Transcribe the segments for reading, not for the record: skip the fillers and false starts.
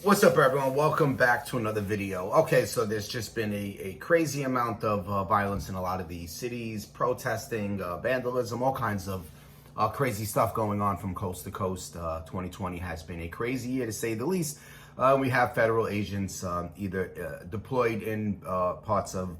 What's up, everyone? Welcome back to another video. Okay, so there's just been a crazy amount of violence in a lot of these cities, protesting, vandalism, all kinds of crazy stuff going on from coast to coast. 2020 has been a crazy year, to say the least. We have federal agents either deployed in parts of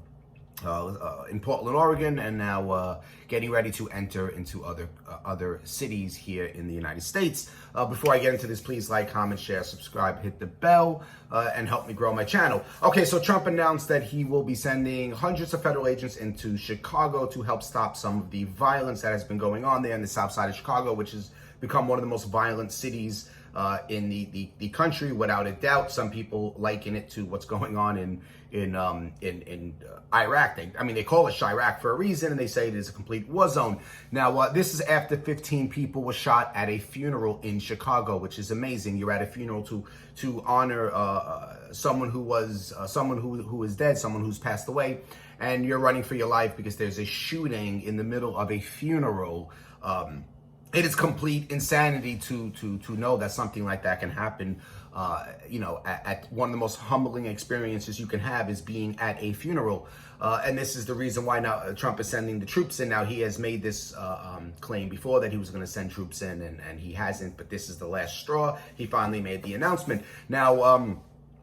in Portland, Oregon, and now getting ready to enter into other cities here in the United States. Before I get into this, please like, comment, share, subscribe, hit the bell, and help me grow my channel. Okay, so Trump announced that he will be sending hundreds of federal agents into Chicago to help stop some of the violence that has been going on there in the south side of Chicago, which has become one of the most violent cities in the country, without a doubt. Some people liken it to what's going on in Iraq. They call it Chirac for a reason, and they say it is a complete war zone. Now, this is after 15 people were shot at a funeral in Chicago, which is amazing. You're at a funeral to honor someone who was someone who is dead, someone who's passed away, and you're running for your life because there's a shooting in the middle of a funeral. It is complete insanity to know that something like that can happen. At one of the most humbling experiences you can have is being at a funeral. And this is the reason why now Trump is sending the troops in. Now, he has made this claim before that he was going to send troops in, and he hasn't, but this is the last straw. He finally made the announcement. Now,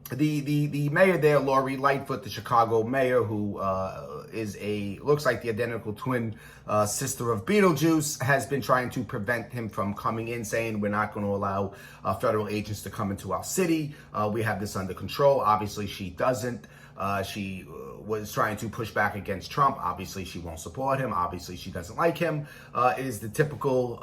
the mayor there, Lightfoot, the Chicago mayor, who looks like the identical twin sister of Beetlejuice, has been trying to prevent him from coming in, saying we're not going to allow federal agents to come into our city. We have this under control. Obviously, she doesn't. She was trying to push back against Trump. Obviously, she won't support him. Obviously, she doesn't like him. It is the typical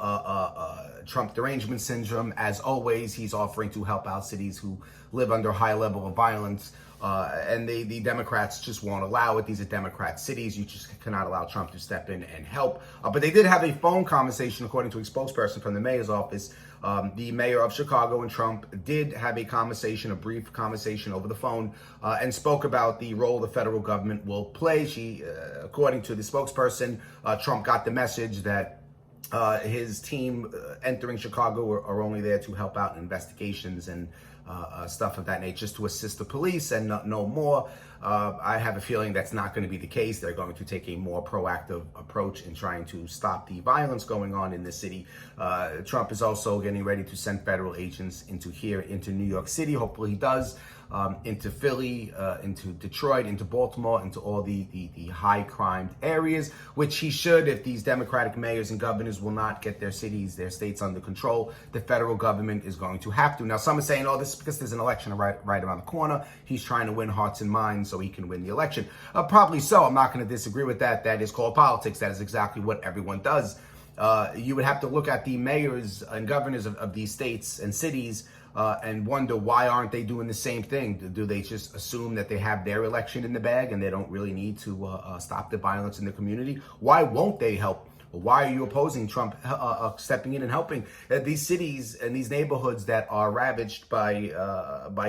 Trump derangement syndrome. As always, he's offering to help out cities who live under a high level of violence. And the Democrats just won't allow it. These are Democrat cities. You just cannot allow Trump to step in and help. But they did have a phone conversation, according to a spokesperson from the mayor's office. The mayor of Chicago and Trump did have a brief conversation over the phone, and spoke about the role the federal government will play. According to the spokesperson, Trump got the message that his team entering Chicago are only there to help out in investigations and stuff of that nature, just to assist the police and no more. I have a feeling that's not going to be the case. They're going to take a more proactive approach in trying to stop the violence going on in the city. Trump is also getting ready to send federal agents into New York City. Hopefully he does. Into Philly, into Detroit, into Baltimore, into all the high crime areas, which he should. If these Democratic mayors and governors will not get their cities, their states under control, the federal government is going to have to. Now, some are saying, oh, this is because there's an election right around the corner. He's trying to win hearts and minds so he can win the election. Probably so. I'm not going to disagree with that. That is called politics. That is exactly what everyone does. You would have to look at the mayors and governors of these states and cities and wonder, why aren't they doing the same thing? Do they just assume that they have their election in the bag and they don't really need to stop the violence in the community? Why won't they help? Why are you opposing Trump stepping in and helping? These cities and these neighborhoods that are ravaged by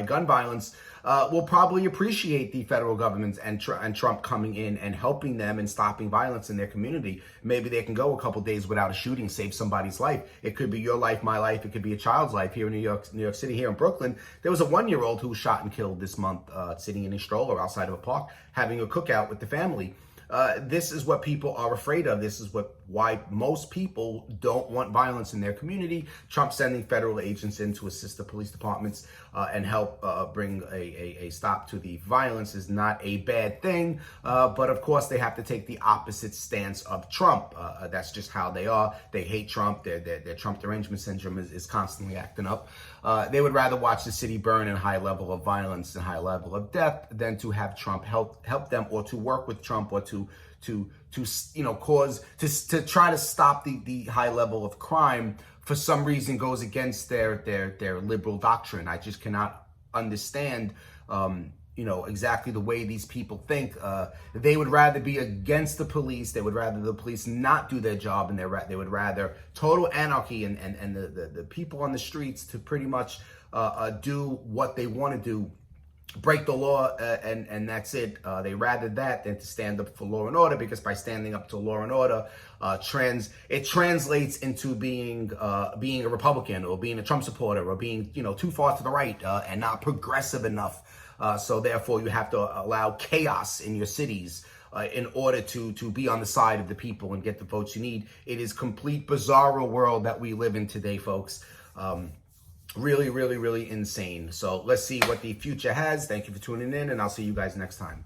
gun violence will probably appreciate the federal government and Trump coming in and helping them and stopping violence in their community. Maybe they can go a couple days without a shooting, save somebody's life. It could be your life, my life. It could be a child's life. Here in New York City, here in Brooklyn, there was a 1-year-old who was shot and killed this month, sitting in a stroller outside of a park, having a cookout with the family. This is what people are afraid of. This is why most people don't want violence in their community. Trump sending federal agents in to assist the police departments and help bring a stop to the violence is not a bad thing. But of course, they have to take the opposite stance of Trump. That's just how they are. They hate Trump. Their Trump derangement syndrome is constantly acting up. They would rather watch the city burn in high level of violence and high level of death than to have Trump help them, or to work with Trump, or to try to stop the high level of crime. For some reason goes against their liberal doctrine. I just cannot understand exactly the way these people think. They would rather be against the police. They would rather the police not do their job, and they would rather total anarchy and the people on the streets to pretty much do what they want to do break the law and that's it. They rather that than to stand up for law and order, because by standing up to law and order, it translates into being a Republican, or being a Trump supporter, or being too far to the right and not progressive enough. So therefore, you have to allow chaos in your cities in order to be on the side of the people and get the votes you need. It is complete bizarro world that we live in today, folks. Really, really, really insane. So let's see what the future has. Thank you for tuning in, and I'll see you guys next time.